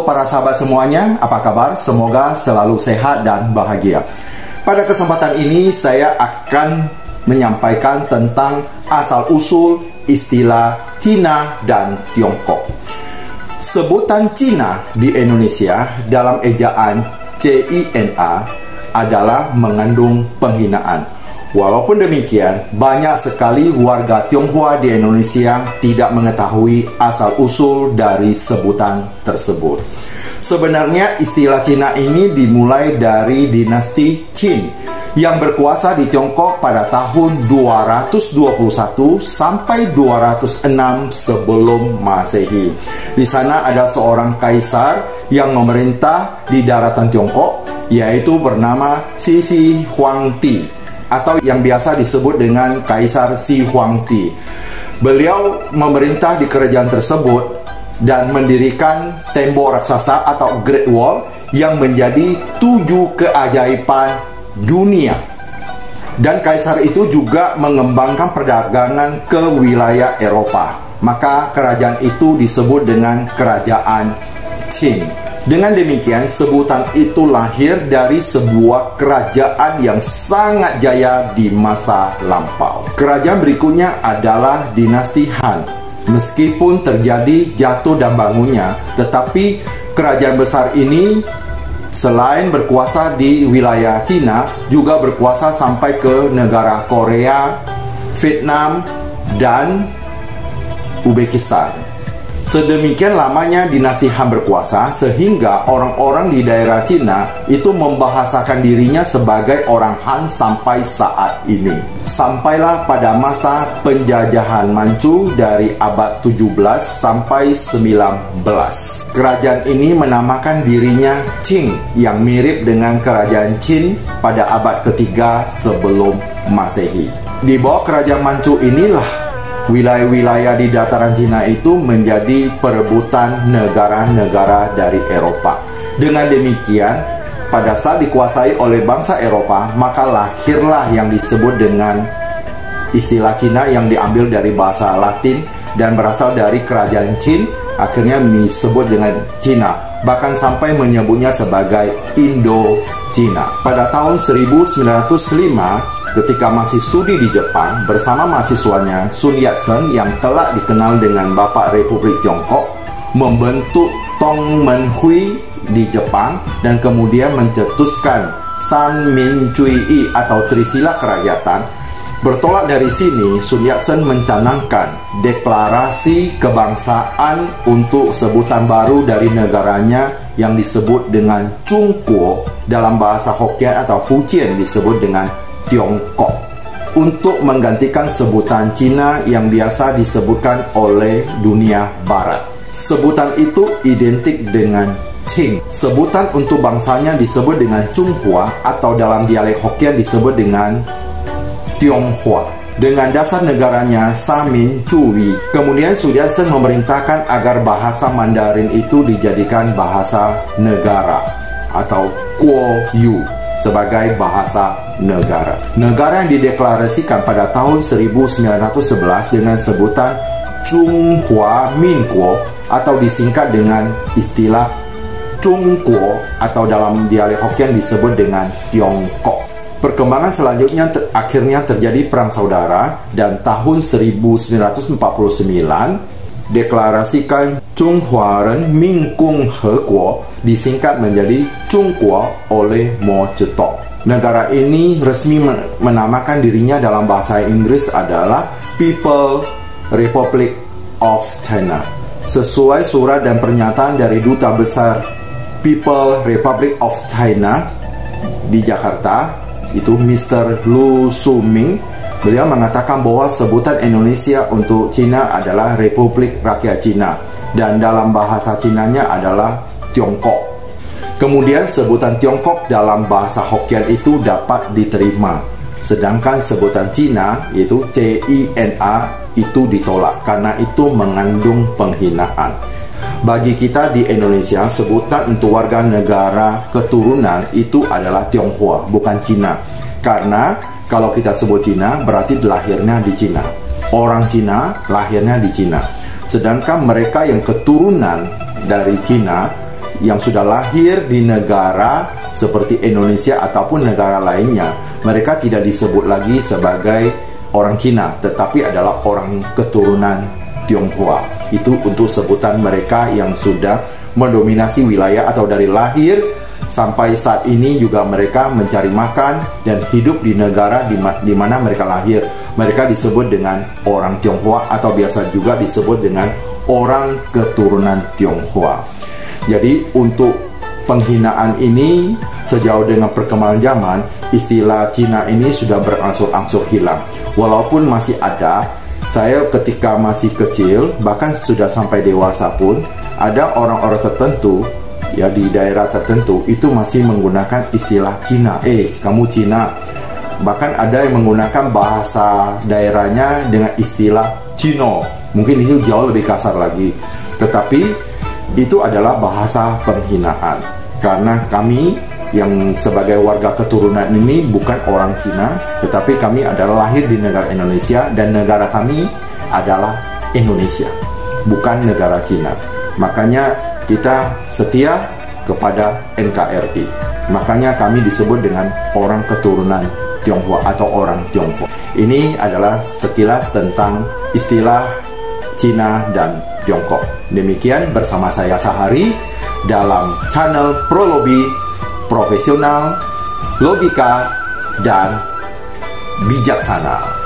Halo para sahabat semuanya, apa kabar? Semoga selalu sehat dan bahagia. Pada kesempatan ini saya akan menyampaikan tentang asal-usul istilah Cina dan Tiongkok. Sebutan Cina di Indonesia dalam ejaan CINA adalah mengandung penghinaan. Walaupun demikian, banyak sekali warga Tionghoa di Indonesia tidak mengetahui asal-usul dari sebutan tersebut. Sebenarnya istilah Cina ini dimulai dari dinasti Qin yang berkuasa di Tiongkok pada tahun 221 sampai 206 sebelum Masehi. Di sana ada seorang kaisar yang memerintah di daratan Tiongkok, yaitu bernama Shi Huangdi, atau yang biasa disebut dengan Kaisar Shi Huangdi. Beliau memerintah di kerajaan tersebut dan mendirikan tembok raksasa atau Great Wall yang menjadi 7 keajaiban dunia. Dan kaisar itu juga mengembangkan perdagangan ke wilayah Eropa. Maka kerajaan itu disebut dengan Kerajaan Qin. Dengan demikian, sebutan itu lahir dari sebuah kerajaan yang sangat jaya di masa lampau. Kerajaan berikutnya adalah dinasti Han. Meskipun terjadi jatuh dan bangunnya, tetapi kerajaan besar ini selain berkuasa di wilayah Cina, juga berkuasa sampai ke negara Korea, Vietnam, dan Uzbekistan. Sedemikian lamanya dinasti Han berkuasa sehingga orang-orang di daerah Cina itu membahasakan dirinya sebagai orang Han sampai saat ini. Sampailah pada masa penjajahan Manchu dari abad 17 sampai 19. Kerajaan ini menamakan dirinya Qing yang mirip dengan kerajaan Qin pada abad ketiga sebelum Masehi. Di bawah kerajaan Manchu inilah wilayah-wilayah di dataran Cina itu menjadi perebutan negara-negara dari Eropa. Dengan demikian, pada saat dikuasai oleh bangsa Eropa, maka lahirlah yang disebut dengan istilah Cina yang diambil dari bahasa Latin dan berasal dari kerajaan Qin, akhirnya disebut dengan Cina. Bahkan sampai menyebutnya sebagai Indo-Cina. Pada tahun 1905, ketika masih studi di Jepang bersama mahasiswanya Sun Yat-sen yang kelak dikenal dengan Bapak Republik Tiongkok, membentuk Tongmenhui di Jepang dan kemudian mencetuskan Sanminchuyi atau Trisila Kerakyatan. Bertolak dari sini, Sun Yat-sen mencanangkan deklarasi kebangsaan untuk sebutan baru dari negaranya yang disebut dengan Chungguo, dalam bahasa Hokkien atau Fujian disebut dengan Tiongkok, untuk menggantikan sebutan Cina yang biasa disebutkan oleh dunia barat. Sebutan itu identik dengan Qing. Sebutan untuk bangsanya disebut dengan Chunghua atau dalam dialek Hokkien disebut dengan Tionghoa. Dengan dasar negaranya Saminchuyi. Kemudian Sun Yat-sen memerintahkan agar bahasa Mandarin itu dijadikan bahasa negara atau Guoyu sebagai bahasa negara. Negara yang dideklarasikan pada tahun 1911 dengan sebutan Zhonghua Minguo atau disingkat dengan istilah Zhongguo atau dalam dialek Hokkien disebut dengan Tiongkok. Perkembangan selanjutnya akhirnya terjadi perang saudara dan tahun 1949 deklarasikan Zhonghuaren Mingkung Heguo disingkat menjadi Zhongguo oleh Mo Zedong. Negara ini resmi menamakan dirinya dalam bahasa Inggris adalah People Republic of China. Sesuai surat dan pernyataan dari Duta Besar People Republic of China di Jakarta, itu Mr. Lu Suming, beliau mengatakan bahwa sebutan Indonesia untuk Cina adalah Republik Rakyat Cina dan dalam bahasa Cinanya adalah Tiongkok. Kemudian sebutan Tiongkok dalam bahasa Hokkien itu dapat diterima, sedangkan sebutan Cina yaitu CINA itu ditolak karena itu mengandung penghinaan. Bagi kita di Indonesia, sebutan untuk warga negara keturunan itu adalah Tionghoa, bukan Cina. Karena kalau kita sebut Cina, berarti lahirnya di Cina. Orang Cina lahirnya di Cina. Sedangkan mereka yang keturunan dari Cina yang sudah lahir di negara seperti Indonesia ataupun negara lainnya, mereka tidak disebut lagi sebagai orang Cina, tetapi adalah orang keturunan Tionghoa. Itu untuk sebutan mereka yang sudah mendominasi wilayah atau dari lahir sampai saat ini juga mereka mencari makan dan hidup di negara di mana mereka lahir. Mereka disebut dengan orang Tionghoa atau biasa juga disebut dengan orang keturunan Tionghoa. Jadi untuk penghinaan ini, sejauh dengan perkembangan zaman, istilah Cina ini sudah berangsur-angsur hilang. Walaupun masih ada, saya ketika masih kecil, bahkan sudah sampai dewasa pun, ada orang-orang tertentu ya di daerah tertentu itu masih menggunakan istilah Cina. Kamu Cina. Bahkan ada yang menggunakan bahasa daerahnya dengan istilah Cino. Mungkin itu jauh lebih kasar lagi. Tetapi itu adalah bahasa penghinaan. Karena kami yang sebagai warga keturunan ini bukan orang Cina, tetapi kami adalah lahir di negara Indonesia dan negara kami adalah Indonesia, bukan negara Cina. Makanya kita setia kepada NKRI. Makanya kami disebut dengan orang keturunan Tionghoa atau orang Tionghoa. Ini adalah sekilas tentang istilah Cina dan Tiongkok. Demikian bersama saya Sahari dalam channel Prolobi Profesional, Logika, dan Bijaksana.